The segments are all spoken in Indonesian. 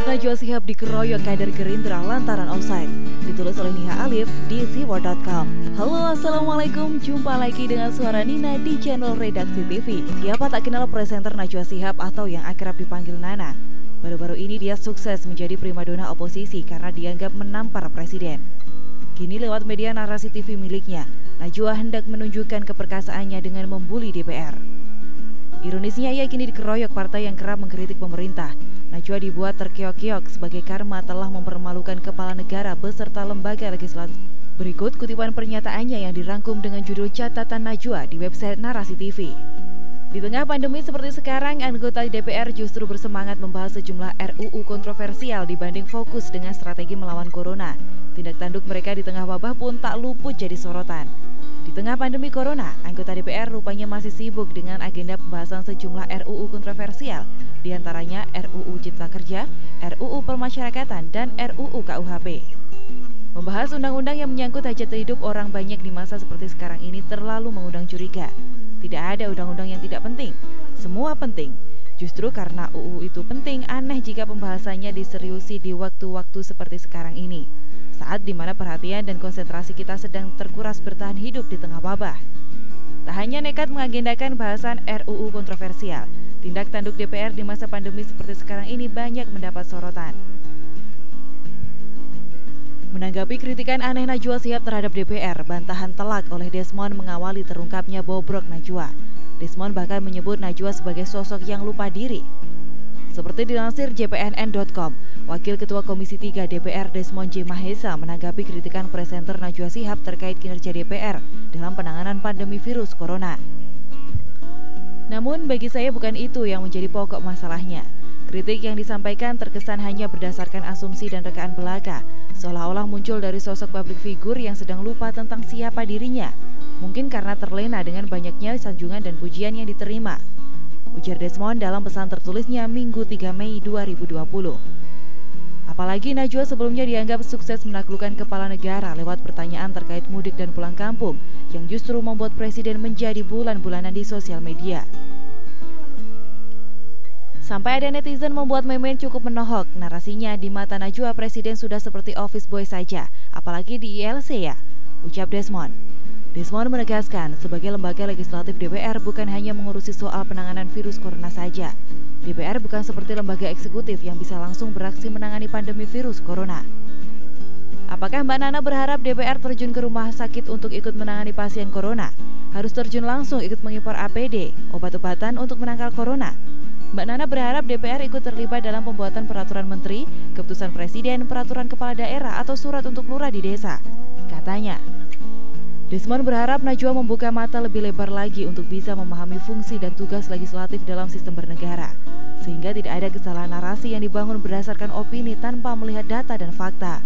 Najwa Shihab dikeroyok kader Gerindra lantaran offside. Ditulis oleh Niha Alif di siwar.com. Halo, assalamualaikum. Jumpa lagi dengan suara Nina di channel Redaksi TV. Siapa tak kenal presenter Najwa Shihab atau yang akrab dipanggil Nana? Baru-baru ini dia sukses menjadi primadona oposisi karena dianggap menampar presiden. Kini lewat media narasi TV miliknya, Najwa hendak menunjukkan keperkasaannya dengan membuli DPR. Ironisnya ia kini dikeroyok partai yang kerap mengkritik pemerintah. Najwa dibuat terkeok-keok sebagai karma telah mempermalukan kepala negara beserta lembaga legislatif. Berikut kutipan pernyataannya yang dirangkum dengan judul Catatan Najwa di website Narasi TV. Di tengah pandemi seperti sekarang, anggota DPR justru bersemangat membahas sejumlah RUU kontroversial dibanding fokus dengan strategi melawan corona. Tindak tanduk mereka di tengah wabah pun tak luput jadi sorotan. Di tengah pandemi corona, anggota DPR rupanya masih sibuk dengan agenda pembahasan sejumlah RUU kontroversial, diantaranya RUU Cipta Kerja, RUU Permasyarakatan, dan RUU KUHP. Membahas undang-undang yang menyangkut hajat hidup orang banyak di masa seperti sekarang ini terlalu mengundang curiga. Tidak ada undang-undang yang tidak penting, semua penting. Justru karena UU itu penting, aneh jika pembahasannya diseriusi di waktu-waktu seperti sekarang ini, saat dimana perhatian dan konsentrasi kita sedang terkuras bertahan hidup di tengah wabah. Tak hanya nekat mengagendakan bahasan RUU kontroversial, tindak tanduk DPR di masa pandemi seperti sekarang ini banyak mendapat sorotan. Menanggapi kritikan aneh Najwa Shihab terhadap DPR, bantahan telak oleh Desmond mengawali terungkapnya bobrok Najwa. Desmond bahkan menyebut Najwa sebagai sosok yang lupa diri. Seperti dilansir jpnn.com, Wakil Ketua Komisi 3 DPR Desmond J. Mahesa menanggapi kritikan presenter Najwa Shihab terkait kinerja DPR dalam penanganan pandemi virus corona. Namun bagi saya bukan itu yang menjadi pokok masalahnya. Kritik yang disampaikan terkesan hanya berdasarkan asumsi dan rekaan belaka, seolah-olah muncul dari sosok publik figur yang sedang lupa tentang siapa dirinya. Mungkin karena terlena dengan banyaknya sanjungan dan pujian yang diterima, ujar Desmond dalam pesan tertulisnya Minggu 3 Mei 2020. Apalagi Najwa sebelumnya dianggap sukses menaklukkan kepala negara lewat pertanyaan terkait mudik dan pulang kampung, yang justru membuat presiden menjadi bulan-bulanan di sosial media. Sampai ada netizen membuat meme cukup menohok. Narasinya, di mata Najwa presiden sudah seperti office boy saja, apalagi di ILC ya, ucap Desmond. Desmond menegaskan, sebagai lembaga legislatif DPR bukan hanya mengurusi soal penanganan virus corona saja. DPR bukan seperti lembaga eksekutif yang bisa langsung beraksi menangani pandemi virus corona. Apakah Mbak Nana berharap DPR terjun ke rumah sakit untuk ikut menangani pasien corona? Harus terjun langsung ikut mengimpor APD, obat-obatan untuk menangkal corona? Mbak Nana berharap DPR ikut terlibat dalam pembuatan peraturan menteri, keputusan presiden, peraturan kepala daerah, atau surat untuk lurah di desa, katanya. Desmond berharap Najwa membuka mata lebih lebar lagi untuk bisa memahami fungsi dan tugas legislatif dalam sistem bernegara, sehingga tidak ada kesalahan narasi yang dibangun berdasarkan opini tanpa melihat data dan fakta.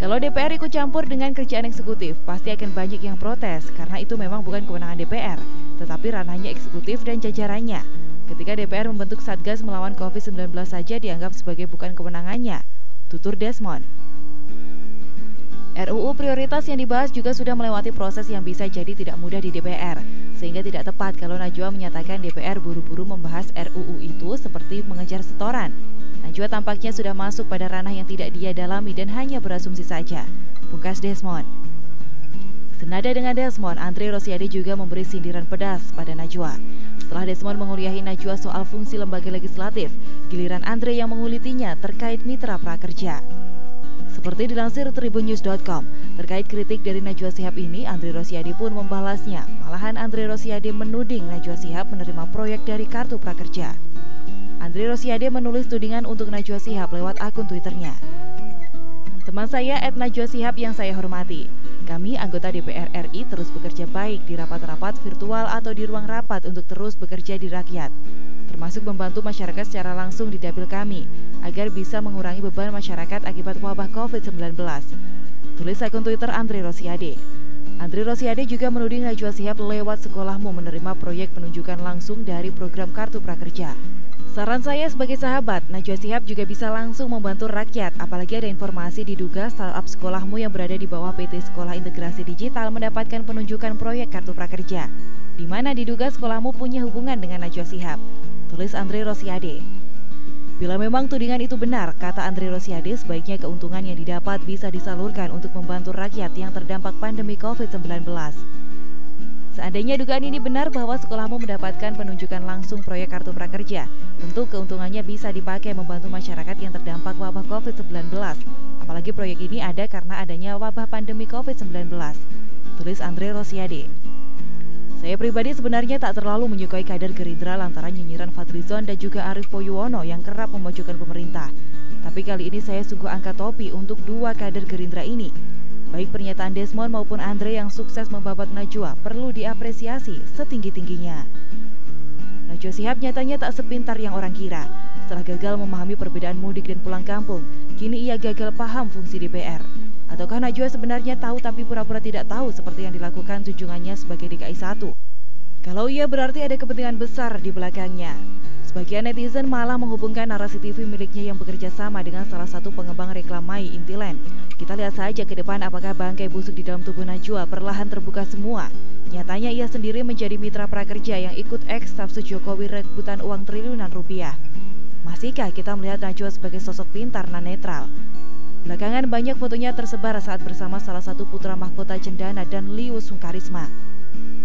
Kalau DPR ikut campur dengan kerjaan eksekutif, pasti akan banyak yang protes karena itu memang bukan kewenangan DPR, tetapi ranahnya eksekutif dan jajarannya. Ketika DPR membentuk Satgas melawan COVID-19 saja dianggap sebagai bukan kewenangannya, tutur Desmond. RUU prioritas yang dibahas juga sudah melewati proses yang bisa jadi tidak mudah di DPR, sehingga tidak tepat kalau Najwa menyatakan DPR buru-buru membahas RUU itu seperti mengejar setoran. Najwa tampaknya sudah masuk pada ranah yang tidak dia dalami dan hanya berasumsi saja, pungkas Desmond. Senada dengan Desmond, Andre Rosiade juga memberi sindiran pedas pada Najwa. Setelah Desmond menguliahi Najwa soal fungsi lembaga legislatif, giliran Andre yang mengulitinya terkait mitra prakerja. Seperti dilansir tribunnews.com, terkait kritik dari Najwa Shihab ini, Andre Rosiade pun membalasnya. Malahan Andre Rosiade menuding Najwa Shihab menerima proyek dari kartu prakerja. Andre Rosiade menulis tudingan untuk Najwa Shihab lewat akun Twitternya. Teman saya @Najwa Shihab yang saya hormati, kami anggota DPR RI terus bekerja baik di rapat-rapat virtual atau di ruang rapat untuk terus bekerja di rakyat, termasuk membantu masyarakat secara langsung di dapil kami, agar bisa mengurangi beban masyarakat akibat wabah COVID-19. Tulis akun Twitter Andre Rosiade. Andre Rosiade juga menuding Najwa Shihab lewat sekolahmu menerima proyek penunjukan langsung dari program Kartu Prakerja. Saran saya sebagai sahabat, Najwa Shihab juga bisa langsung membantu rakyat, apalagi ada informasi diduga startup sekolahmu yang berada di bawah PT Sekolah Integrasi Digital mendapatkan penunjukan proyek Kartu Prakerja, di mana diduga sekolahmu punya hubungan dengan Najwa Shihab, tulis Andre Rosiade. Bila memang tudingan itu benar, kata Andre Rosiade, sebaiknya keuntungan yang didapat bisa disalurkan untuk membantu rakyat yang terdampak pandemi COVID-19. Seandainya dugaan ini benar bahwa sekolahmu mendapatkan penunjukan langsung proyek Kartu Prakerja, tentu keuntungannya bisa dipakai membantu masyarakat yang terdampak wabah COVID-19. Apalagi proyek ini ada karena adanya wabah pandemi COVID-19, tulis Andre Rosiade. Saya pribadi sebenarnya tak terlalu menyukai kader Gerindra lantaran nyinyiran Fadlizon dan juga Arief Poyuwono yang kerap memojokkan pemerintah. Tapi kali ini saya sungguh angkat topi untuk dua kader Gerindra ini. Baik pernyataan Desmond maupun Andre yang sukses membabat Najwa perlu diapresiasi setinggi-tingginya. Najwa Shihab nyatanya tak sepintar yang orang kira. Setelah gagal memahami perbedaan mudik dan pulang kampung, kini ia gagal paham fungsi DPR. Ataukah Najwa sebenarnya tahu tapi pura-pura tidak tahu seperti yang dilakukan junjungannya sebagai DKI 1? Kalau iya berarti ada kepentingan besar di belakangnya. Sebagian netizen malah menghubungkan narasi TV miliknya yang bekerja sama dengan salah satu pengembang reklamai Intiland. Kita lihat saja ke depan apakah bangkai busuk di dalam tubuh Najwa perlahan terbuka semua. Nyatanya ia sendiri menjadi mitra prakerja yang ikut ex-staf Jokowi rebutan uang triliunan rupiah. Masihkah kita melihat Najwa sebagai sosok pintar dan netral? Belakangan banyak fotonya tersebar saat bersama salah satu putra mahkota Cendana dan Lius Sungkarisma.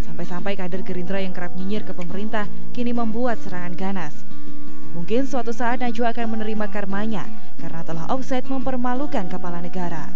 Sampai-sampai kader Gerindra yang kerap nyinyir ke pemerintah kini membuat serangan ganas. Mungkin suatu saat Najwa akan menerima karmanya karena telah offside mempermalukan kepala negara.